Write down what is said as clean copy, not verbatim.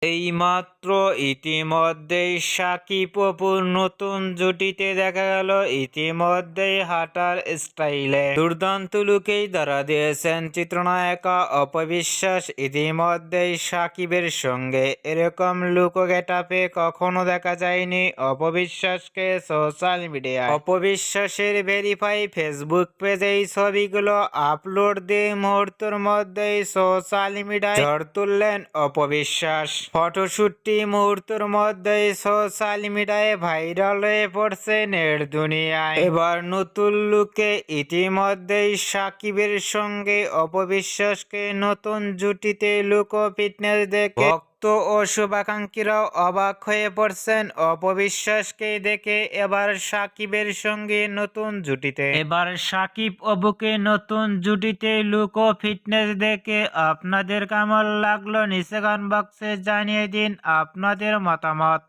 এইমাত্র ইতিমধ্যেই শাকিব অপুর নতুন জুটিতে দেখা গেল ইতিমধ্যেই হাঁটার স্টাইলে দুর্দান্ত লুকেই ধরা দিয়েছেন চিত্রনায়িকা অপবিশ্বাস। ইতিমধ্যেই শাকিবের সঙ্গে এরকম লুক ও গেটআপে কখনো দেখা যায়নি অপবিশ্বাসকে সোশ্যাল মিডিয়ায়। অপবিশ্বাসের ভেরিফাই ফেসবুক পেজে এই ছবিগুলো আপলোড দিয়ে মুহূর্তের মধ্যেই সোশ্যাল মিডিয়ায় ঝড় তুললেন অপবিশ্বাস। ফটোশুটটি মুহূর্তের মধ্যেই সোশ্যাল মিডিয়ায় ভাইরাল হয়ে পড়ছে নেট দুনিয়ায়। এবার নতুন লুকে ইতিমধ্যেই শাকিবের সঙ্গে অপবিশ্বাসকে নতুন জুটিতে লুক ও ফিটনেস দেখে ভক্ত ও শুভাকাঙ্ক্ষীরাও অবাক হয়ে পড়ছেন অপবিশ্বাসকে দেখে। এবার শাকিবের সঙ্গে নতুন জুটিতে শাকিব অপুকে নতুন জুটিতে লুক ও ফিটনেস দেখে আপনাদের কেমন লাগলো নিচে কমেন্ট বক্সে জানিয়ে দিন আপনাদের মতামত।